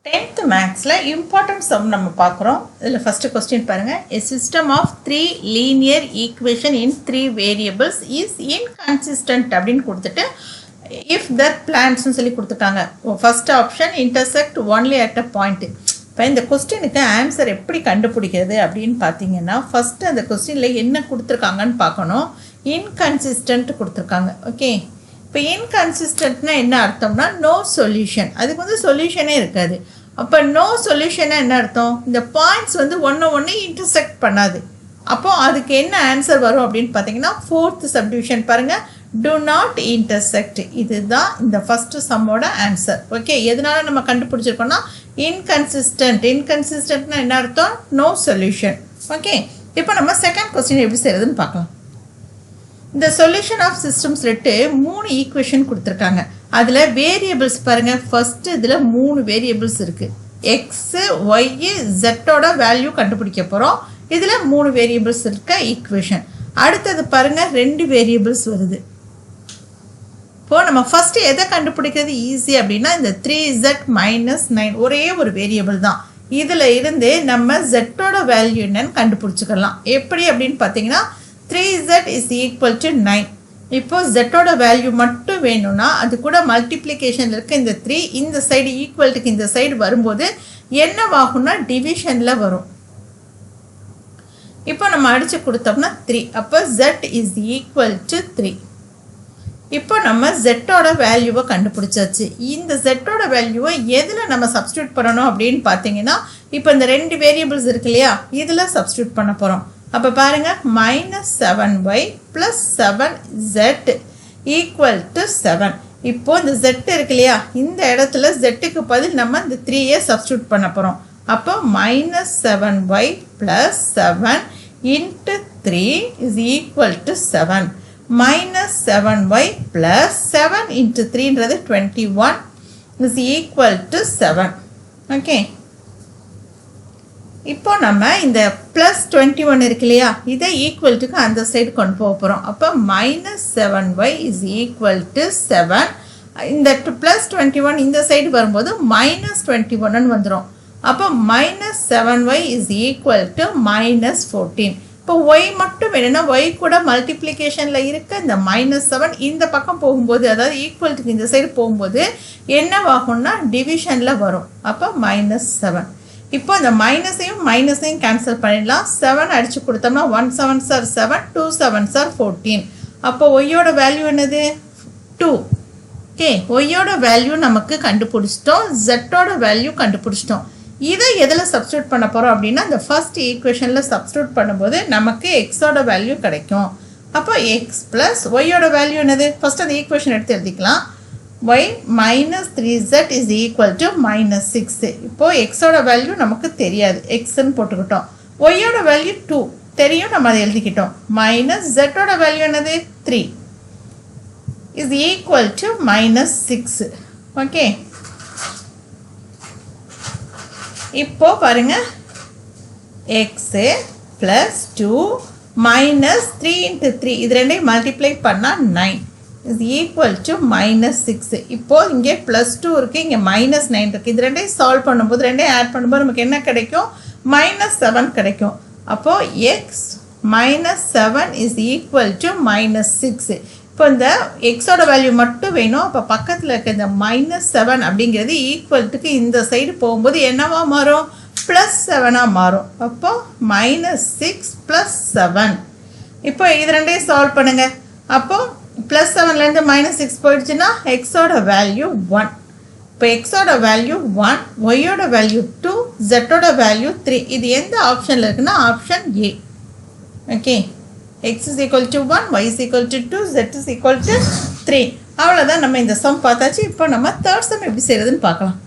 10th Mathsல important sum நம்ம பார்க்குறோம். இதில் first question பாருங்க. A system of 3 linear equation in 3 variables is inconsistent அப்படின்னு கொடுத்துட்டு if that plans சொல்லி கொடுத்துட்டாங்க. First option intersect only at a point. இப்போ இந்த கொஸ்டினுக்கு ஆன்சர் எப்படி கண்டுபிடிக்கிறது அப்படின்னு பார்த்தீங்கன்னா ஃபஸ்ட்டு அந்த கொஸ்டினில் என்ன கொடுத்துருக்காங்கன்னு பார்க்கணும். இன்கன்சிஸ்டன்ட் கொடுத்துருக்காங்க. ஓகே, இப்போ இன்கன்சிஸ்டன்ட்னா என்ன அர்த்தம்னா நோ சொல்யூஷன். அதுக்கு வந்து சொல்யூஷனே இருக்காது. அப்போ நோ சொல்யூஷனா என்ன அர்த்தம்? இந்த பாயிண்ட்ஸ் வந்து ஒன்று இன்டர்செக்ட் பண்ணாது. அப்போது அதுக்கு என்ன ஆன்சர் வரும் அப்படின்னு பார்த்தீங்கன்னா ஃபோர்த் சப்டிவிஷன் பாருங்கள், do not intersect. இதுதான் இந்த ஃபஸ்ட்டு சம்மோட ஆன்சர். ஓகே, எதனால நம்ம கண்டுபிடிச்சிருக்கோம்னா இன்கன்சிஸ்டன்ட்னா என்ன அர்த்தம்? No solution. ஓகே, இப்போ நம்ம செகண்ட் கொஸ்டின் எப்படி செய்யறதுன்னு பார்க்கலாம். இந்த சொல்யூஷன் ஆஃப் சிஸ்டம்ஸ் ரெட்டு 3 ஈக்குவேஷன் கொடுத்துருக்காங்க. அதில் வேரியபிள்ஸ் பாருங்கள். ஃபஸ்ட்டு இதில் 3 வேரியபிள்ஸ் இருக்குது. எக்ஸு ஒய்யு ஜெட்டோட வேல்யூ கண்டுபிடிக்க போகிறோம். இதில் 3 வேரியபிள்ஸ் இருக்க ஈக்குவேஷன். அடுத்தது பாருங்கள் 2 வேரியபிள்ஸ் வருது. இப்போது நம்ம ஃபஸ்ட்டு எதை கண்டுபிடிக்கிறது ஈஸி அப்படின்னா இந்த 3z - 9 ஒரே ஒரு வேரியபிள் தான். இதில் இருந்து நம்ம ஜெட்டோட வேல்யூ என்னன்னு கண்டுபிடிச்சிக்கலாம். எப்படி அப்படின்னு பார்த்தீங்கன்னா 3z = 9. இப்போ ஜெட்டோட வேல்யூ மட்டும் வேணும்னா அது கூட மல்டிப்ளிகேஷனில் இருக்க இந்த 3 இந்த சைடு ஈக்குவல்ட்டுக்கு இந்த சைடு வரும்போது என்னவாகும்னா டிவிஷனில் வரும். இப்போ நம்ம அடித்து கொடுத்தோம்னா 3. அப்போ z = 3. இப்போ நம்ம ஜெட்டோட வேல்யூவை கண்டுபிடிச்சாச்சு. இந்த ஜெட்டோட வேல்யூவை எதில் நம்ம சப்ஸ்டியூட் பண்ணணும் அப்படின்னு பார்த்தீங்கன்னா இப்போ இந்த 2 வேரியபிள்ஸ் இருக்கு இல்லையா, இதில் சப்ஸ்டியூட் பண்ண போகிறோம். அப்போ பாருங்கள் -7y + 7z = 7. இப்போது இந்த z இருக்கு இல்லையா, இந்த இடத்துல z-க்கு பதில் நம்ம இந்த 3 சப்ஸ்டியூட் பண்ண போகிறோம். அப்போ -7y + 7 × 3 = 7. -7y + 7 × 3ன்றது 21 = 7. ஓகே, இப்போ நம்ம இந்த +21 இருக்கு இல்லையா, இதை ஈக்குவல்ட்டுக்கு அந்த சைடு கொண்டு போக போகிறோம். அப்போ -7y = 7. இந்த +21 இந்த சைடு வரும்போது -21 வந்துடும். அப்போ -7y = -14. இப்போ y மட்டும் வேணும்னா y கூட மல்டிப்ளிகேஷனில் இருக்க இந்த -7 இந்த பக்கம் போகும்போது, அதாவது ஈக்குவல்ட்டுக்கு இந்த சைடு போகும்போது என்னவாகும்னா டிவிஷனில் வரும். அப்போ -7. இப்போ இந்த மைனஸையும் கேன்சல் பண்ணிடலாம். 7 அடித்து கொடுத்தோம்னா 1 7s are 7, 2 7s are 14. அப்போ ஒய்யோட வேல்யூ என்னது? 2. ஓகே, ஒய்யோட வேல்யூ நமக்கு கண்டுபிடிச்சிட்டோம், ஜெட்டோட வேல்யூ கண்டுபிடிச்சிட்டோம். இதை எதில் சப்ஸ்டியூட் பண்ண போகிறோம் அப்படின்னா இந்த ஃபர்ஸ்ட் ஈக்குவேஷனில் சப்ஸ்டியூட் பண்ணும்போது நமக்கு எக்ஸோட வேல்யூ கிடைக்கும். அப்போ எக்ஸ் ப்ளஸ் ஒய்யோட வேல்யூ என்னது? ஃபஸ்ட் அந்த ஈக்குவேஷன் எடுத்து எழுதிக்கலாம். y -3z = -6. இப்போது எக்ஸோட வேல்யூ நமக்கு தெரியாது, எக்ஸ்ன்னு போட்டுக்கிட்டோம். ஒய்யோட வேல்யூ 2 தெரியும், நம்ம அதை எழுதிக்கிட்டோம். மைனஸ் ஜெட்டோட வேல்யூ என்னது? 3 = -6. ஓகே, இப்போ பாருங்க எக்ஸு ப்ளஸ் 2 -3 × 3 இது ரெண்டையும் மல்டிப்ளை பண்ணால் 9 = -6. இப்போது இங்கே +2 இருக்குது, இங்கே -9 இருக்குது. இது ரெண்டையும் சால்வ் பண்ணும்போது ரெண்டையும் ஆட் பண்ணும்போது நமக்கு என்ன கிடைக்கும்? -7 கிடைக்கும். அப்போது எக்ஸ் -7 = -6. இப்போ இந்த எக்ஸோட வேல்யூ மட்டும் வேணும். அப்போ பக்கத்தில் இருக்க இந்த -7 அப்படிங்கிறது ஈக்குவல்ட்டுக்கு இந்த சைடு போகும்போது என்னவா மாறும்? +7 மாறும். அப்போ -6 + 7. இப்போ இது ரெண்டையும் சால்வ் பண்ணுங்கள். அப்போது +7லேருந்து -6 போயிடுச்சுன்னா எக்ஸோட வேல்யூ 1. இப்போ எக்ஸோட வேல்யூ 1, ஒய்யோட வேல்யூ 2, ஜெட்டோட வேல்யூ 3. இது எந்த ஆப்ஷனில் இருக்குன்னா option A. Okay, x = 1, y = 2, z = 3. அவ்வளோதான், நம்ம இந்த சம் பார்த்தாச்சு. இப்போ நம்ம தேர்ட் சம் எப்படி செய்கிறதுன்னு பார்க்கலாம்.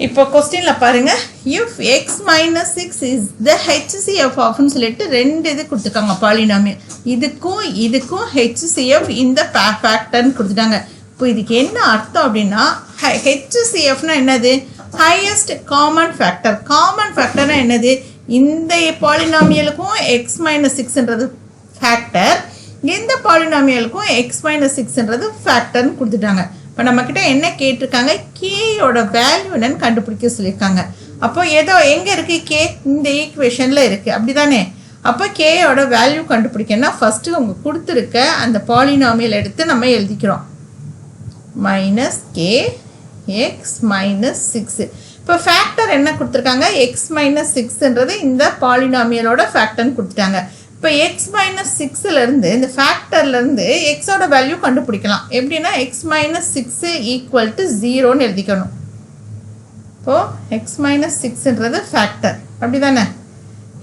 இப்போ கொஸ்டினில் பாருங்கள், if x - 6 is the HCF ஆஃப்னு சொல்லிட்டு 2 இது கொடுத்துருக்காங்க பாலினாமியல். இதுக்கும் HCF இந்த ஃபேக்டர்னு கொடுத்துட்டாங்க. இப்போ இதுக்கு என்ன அர்த்தம் அப்படின்னா HCFனா என்னது? Highest common factor. காமன் ஃபேக்டர்னா என்னது? இந்த பாலினாமியலுக்கும் x - 6ன்றது ஃபேக்டர், இந்த பாலினாமியலுக்கும் x - 6ன்றது ஃபேக்டர்னு கொடுத்துட்டாங்க. இப்போ நம்மக்கிட்ட என்ன கேட்டிருக்காங்க, கேயோட வேல்யூ என்னன்னு கண்டுபிடிக்க சொல்லியிருக்காங்க. அப்போ ஏதோ எங்கே இருக்குது கே, இந்த ஈக்குவேஷனில் இருக்குது அப்படி தானே. அப்போ கேயோட வேல்யூ கண்டுபிடிக்கணும்னா ஃபஸ்ட்டு அவங்க கொடுத்துருக்க அந்த பாலினாமியல் எடுத்து நம்ம எழுதிக்கிறோம். Minus k x minus 6. இப்போ ஃபேக்டர் என்ன கொடுத்துருக்காங்க, எக்ஸ் மைனஸ் 6ன்றது இந்த பாலினாமியலோட ஃபேக்டர்னு கொடுத்துட்டாங்க. இப்போ எக்ஸ் மைனஸ் 6லேருந்து இந்த ஃபேக்டர்லேருந்து எக்ஸோட வேல்யூ கண்டுபிடிக்கலாம். எப்படின்னா எக்ஸ் மைனஸ் 6 ஈக்குவல் டு 0ன்னு எழுதிக்கணும். இப்போது எக்ஸ் மைனஸ் 6ன்றது ஃபேக்டர் அப்படி தானே.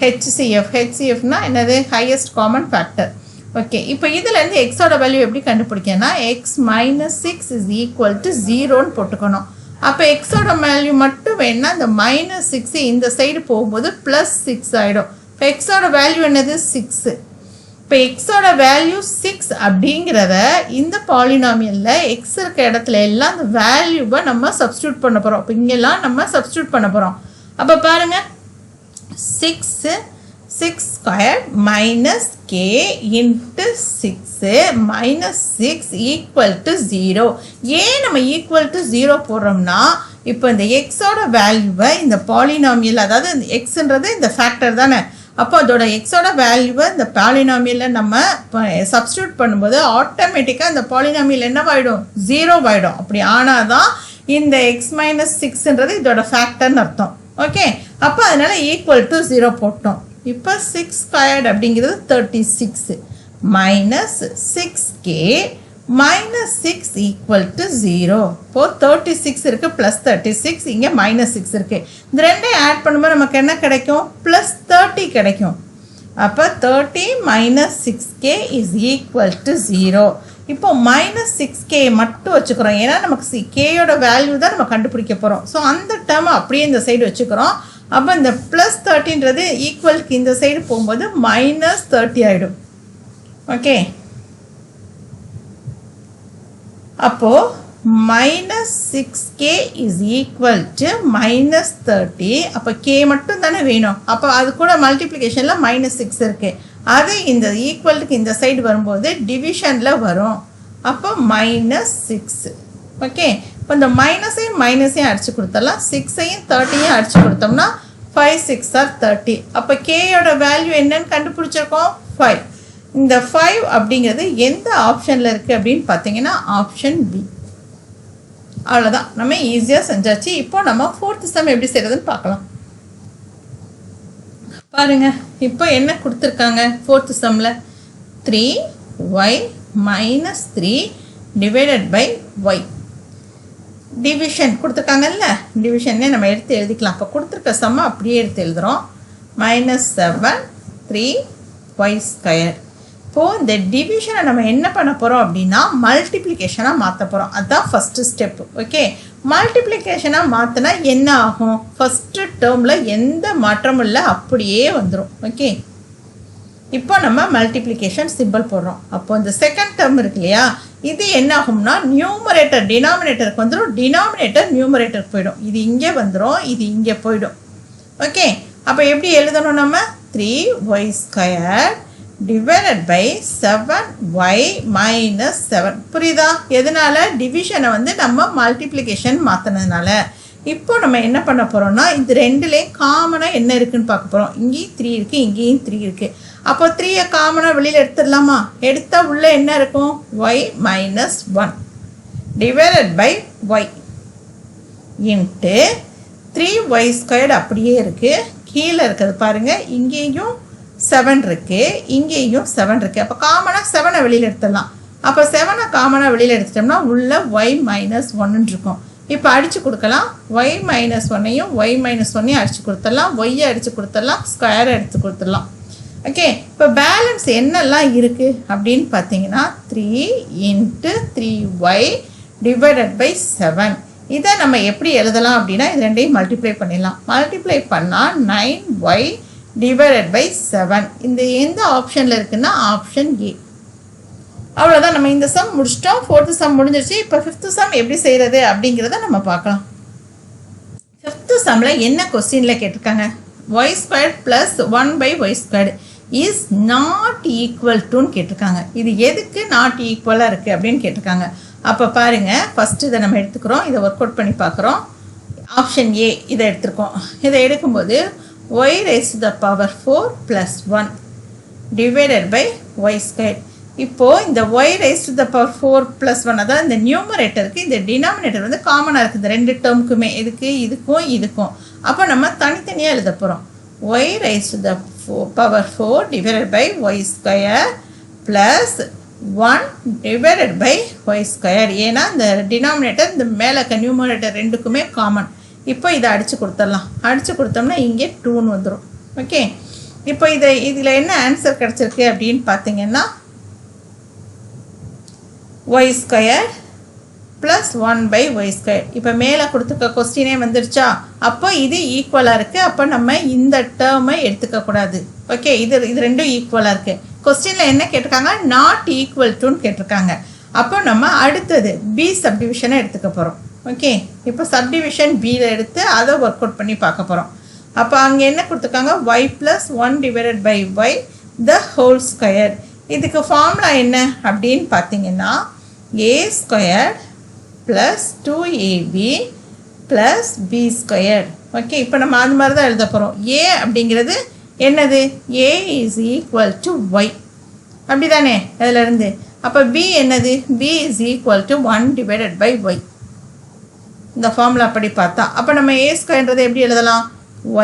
ஹெச்சிஎஃப்னா என்னது, ஹையஸ்ட் காமன் ஃபேக்டர். ஓகே, இப்போ இதுலேருந்து எக்ஸோட வேல்யூ எப்படி கண்டுபிடிக்கணும்னா x minus 6 is equal to 0ன்னு போட்டுக்கணும். அப்போ எக்ஸோட வேல்யூ மட்டும் வேணுன்னா இந்த மைனஸ் 6 இந்த சைடு போகும்போது ப்ளஸ் 6 ஆகிடும். இப்போ எக்ஸோட வேல்யூ என்னது 6. இப்போ எக்ஸோட வேல்யூ 6 அப்படிங்கிறத இந்த பாலினாமியலில் எக்ஸ் இருக்க இடத்துல எல்லாம் அந்த வேல்யூவை நம்ம சப்ஸ்டியூட் பண்ண போகிறோம். இப்போ இங்கெல்லாம் நம்ம சப்ஸ்டியூட் பண்ண போகிறோம். அப்போ பாருங்கள், 6 square minus K into 6 minus 6 equal to 0. ஏன் நம்ம ஈக்குவல் டு 0 போடுறோம்னா, இப்போ இந்த எக்ஸோட வேல்யூவை இந்த பாலினாமியல், அதாவது இந்த எக்ஸுன்றது இந்த ஃபேக்டர் தானே, அப்போ அதோட எக்ஸோட வேல்யூவை இந்த பாலினாமியலில் நம்ம சப்ஸ்டியூட் பண்ணும்போது ஆட்டோமேட்டிக்காக இந்த பாலினாமியல் என்னவாயிடும், 0 ஆகிடும். அப்படி ஆனால் தான் இந்த எக்ஸ் மைனஸ் 6ன்றது இதோட ஃபேக்டர்னு அர்த்தம். ஓகே, அப்போ அதனால் ஈக்குவல் டு 0 போட்டோம். இப்போ 6 ஸ்கொயர்டு அப்படிங்கிறது 36 minus 6k minus 6 equal to 0. இப்போது 36 இருக்குது ப்ளஸ் 36, இங்கே மைனஸ் 6 இருக்குது. இந்த ரெண்டையும் ஆட் பண்ணும்போது நமக்கு என்ன கிடைக்கும், ப்ளஸ் 30 கிடைக்கும். அப்போ 30 minus 6k is equal to 0. இப்போ மைனஸ் 6k மட்டும் வச்சுக்கிறோம், ஏன்னா நமக்கு கேயோட வேல்யூ தான் நம்ம கண்டுபிடிக்க போகிறோம். ஸோ அந்த டேர்மை அப்படியே இந்த சைடு வச்சுக்கிறோம். அப்போ இந்த ப்ளஸ் 30ன்றது ஈக்குவலுக்கு இந்த சைடு போகும்போது மைனஸ் 30 ஆகிடும். ஓகே, அப்போது minus 6k is equal to minus 30. அப்போ கே மட்டும் தானே வேணும். அப்போ அது கூட மல்டிப்ளிகேஷனில் மைனஸ் 6 இருக்குது. அது இந்த ஈக்குவலுக்கு இந்த சைடு வரும்போது டிவிஷனில் வரும். அப்போ மைனஸ் 6. ஓகே, இப்போ இந்த மைனஸையும் அடித்து கொடுத்துடலாம். 6ஐயும் 30ஐயும் அடித்து கொடுத்தோம்னா 5 6 ஆர் 30. அப்போ கேயோட வேல்யூ என்னன்னு கண்டுபிடிச்சிருக்கோம், 5. இந்த 5 அப்படிங்கிறது எந்த ஆப்ஷனில் இருக்குது அப்படின்னு பார்த்தீங்கன்னா ஆப்ஷன் பி. அவ்வளோதான், நம்ம ஈஸியாக செஞ்சாச்சு. இப்போ நம்ம 4th சம் எப்படி செய்கிறதுன்னு பார்க்கலாம். பாருங்க, இப்போ என்ன கொடுத்துருக்காங்க 4th சம்மில், 3y minus 3 divided by y. Division கொடுத்துருக்காங்கல்ல, டிவிஷன்னே நம்ம எடுத்து எழுதிக்கலாம். அப்போ கொடுத்துருக்க சம்மை அப்படியே எடுத்து எழுதுகிறோம். Minus 7 3y square. இப்போது இந்த டிவிஷனை நம்ம என்ன பண்ண போகிறோம் அப்படின்னா மல்டிப்ளிகேஷனாக மாற்ற போகிறோம். அதுதான் ஃபஸ்ட்டு ஸ்டெப்பு. ஓகே, மல்டிப்ளிகேஷனாக மாற்றினா என்ன ஆகும், ஃபஸ்ட்டு டேர்மில் எந்த மாற்றமும் இல்லை, அப்படியே வந்துடும். ஓகே, இப்போ நம்ம மல்டிப்ளிகேஷன் சிம்பிள் போடுறோம். அப்போ இந்த செகண்ட் டேர்ம் இருக்கு இல்லையா, இது என்ன ஆகும்னா நியூமரேட்டர் டினாமினேட்டருக்கு வந்துடும், டினாமினேட்டர் நியூமரேட்டருக்கு போயிடும். இது இங்கே வந்துடும், இது இங்கே போயிடும். ஓகே, அப்போ எப்படி எழுதணும் நம்ம, 3y square divided by 7y minus 7. புரியுதா, எதனால, டிவிஷனை வந்து நம்ம மல்டிப்ளிகேஷன் மாற்றினதுனால. இப்போ நம்ம என்ன பண்ண போகிறோம்னா இது ரெண்டுலேயும் காமனாக என்ன இருக்குதுன்னு பார்க்க போகிறோம். இங்கேயும் 3 இருக்குது, இங்கேயும் 3 இருக்குது. அப்போ 3யை காமனாக வெளியில் எடுத்துடலாமா, எடுத்தால் உள்ளே என்ன இருக்கும், y minus 1 divided by y into 3y squared அப்படியே இருக்குது. கீழே இருக்கிறது பாருங்கள், இங்கேயும் 7 இருக்குது, இங்கேயும் 7 இருக்குது. அப்போ காமனாக 7ஐ வெளியில் எடுத்துடலாம். அப்போ 7ஐ காமனாக வெளியில் எடுத்துட்டோம்னா உள்ள y மைனஸ் 1 இருக்கும். இப்போ அடித்து கொடுக்கலாம், y மைனஸ் 1ஐயும் y மைனஸ் 1ஐயும் அடித்து கொடுத்துடலாம், ஒய்யை அடித்து கொடுத்துடலாம், ஸ்கொயரை எடுத்து கொடுத்துடலாம். ஓகே, இப்போ பேலன்ஸ் என்னெல்லாம் இருக்குது அப்படின்னு பார்த்தீங்கன்னா 3 இன்ட்டு 3y டிவைடட் பை 7. இதை நம்ம எப்படி எழுதலாம் அப்படின்னா இது ரெண்டையும் மல்டிப்ளை பண்ணிடலாம். மல்டிப்ளை பண்ணால் 9y டிவைடட் பை 7. இந்த எந்த ஆப்ஷனில் இருக்குன்னா ஆப்ஷன் ஏ. அவ்வளோதான், நம்ம இந்த சம் முடிச்சிட்டோம். 4th சம் முடிஞ்சிருச்சு. இப்போ 5th சம் எப்படி செய்கிறது அப்படிங்கிறத நம்ம பார்க்கலாம். 5th சம்மில் என்ன கொஸ்டினில் கேட்டிருக்காங்க, y square plus 1 by y squared is not equal டுன்னு கேட்டிருக்காங்க. இது எதுக்கு நாட் ஈக்குவலாக இருக்குது அப்படின்னு கேட்டிருக்காங்க. அப்போ பாருங்கள், ஃபஸ்ட்டு இதை நம்ம எடுத்துக்கிறோம், இதை ஒர்க் அவுட் பண்ணி பார்க்குறோம். ஆப்ஷன் ஏ இதை எடுத்துருக்கோம். இதை எடுக்கும்போது y raised to the power 4 plus 1 divided by y squared. இப்போது இந்த y raised to the power 4 plus 1, அதாவது இந்த நியூமரேட்டருக்கு இந்த டினாமினேட்டர் வந்து காமனாக இருக்குது ரெண்டு டேர்முக்குமே, இதுக்கும் இதுக்கும். அப்போ நம்ம தனித்தனியாக எழுத போகிறோம். y raised to the power 4 divided by y square plus 1 divided by y square. ஏன்னா இந்த டினாமினேட்டர் இந்த மேலே நியூமரேட்டர் ரெண்டுக்குமே காமன். இப்போ இதை அடித்து கொடுத்துடலாம். அடித்து கொடுத்தோம்னா இங்கே 2ன்னு வந்துடும். ஓகே, இப்போ இதில் என்ன ஆன்சர் கிடச்சிருக்கு அப்படின்னு பார்த்தீங்கன்னா y square plus 1 by y square. இப்போ மேலே கொடுத்துருக்க கொஸ்டினே வந்துருச்சா? அப்போ இது ஈக்குவலாக இருக்குது. அப்போ நம்ம இந்த டேர்மை எடுத்துக்கக்கூடாது. ஓகே, இது ரெண்டும் ஈக்குவலாக இருக்குது. கொஸ்டினில் என்ன கேட்டிருக்காங்க? நாட் ஈக்குவல் டுன்னு கேட்டிருக்காங்க. அப்போ நம்ம அடுத்தது பி சப்டிவிஷனை எடுத்துக்க போகிறோம். ஓகே, இப்போ சப்டிவிஷன் பியில் எடுத்து அதை ஒர்க் அவுட் பண்ணி பார்க்க போகிறோம். அப்போ அங்கே என்ன கொடுத்துருக்காங்க? y plus 1 divided by y the whole square. இதுக்கு ஃபார்முலா என்ன அப்படின்னு பார்த்தீங்கன்னா a square plus 2ab plus b square. Okay, இப்போ நம்ம அது மாதிரி தான் எழுத போகிறோம். a அப்படிங்கிறது என்னது? a is equal to y, அப்படி தானே அதிலிருந்து. அப்போ b என்னது? b is equal to 1 divided by y. இந்த ஃபார்முலா அப்படி பார்த்தா அப்போ நம்ம a ஸ்கொயர்ன்றது எப்படி எழுதலாம்?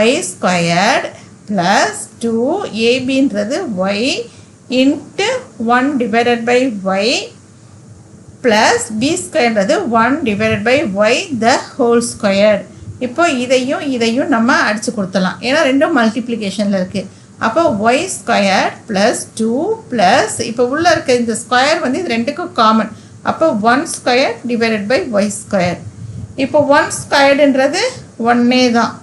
y ஸ்கொயர்டு ப்ளஸ் 2abன்றது y into 1 divided by y ப்ளஸ் b ஸ்கொயர்ன்றது 1 divided by y the whole square. இப்போ இதையும் நம்ம அடித்து கொடுத்துடலாம், ஏன்னா ரெண்டும் மல்டிப்ளிகேஷனில் இருக்குது. அப்போ y ஸ்கொயர் ப்ளஸ் 2 ப்ளஸ் இப்போ உள்ளே இருக்க இந்த ஸ்கொயர் வந்து இது ரெண்டுக்கும் காமன். அப்போ 1 square divided by y square. இப்போ 1 ஸ்கொயர்டுன்றது 1 தான்.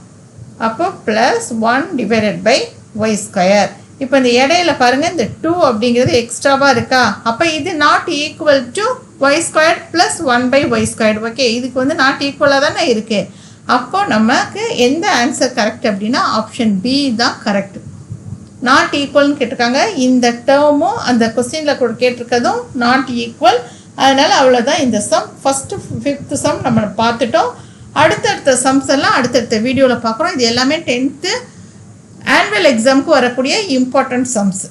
அப்போ plus 1 divided by y square. இப்போ இந்த இடையில பாருங்கள், இந்த 2 அப்படிங்கிறது எக்ஸ்ட்ராவாக இருக்கா? அப்போ இது not equal to y square plus 1 by y square. Okay, இதுக்கு வந்து நாட் ஈக்குவலாக தானே இருக்குது. அப்போ நமக்கு எந்த ஆன்சர் கரெக்ட் அப்படின்னா ஆப்ஷன் பி தான் கரெக்ட். நாட் ஈக்குவல்னு கேட்டிருக்காங்க. இந்த டேர்மும் அந்த கொஸ்டினில் கேட்டிருக்கதும் நாட் ஈக்குவல். அதனால் அவ்வளோதான் இந்த சம். ஃபஸ்ட்டு 5th சம் நம்ம பார்த்துட்டோம். அடுத்தடுத்த சம்ஸ் எல்லாம் அடுத்தடுத்த வீடியோவில் பார்க்குறோம். இது எல்லாமே 10th ஆனுவல் எக்ஸாமுக்கு வரக்கூடிய இம்பார்ட்டன்ட் சம்ஸ்.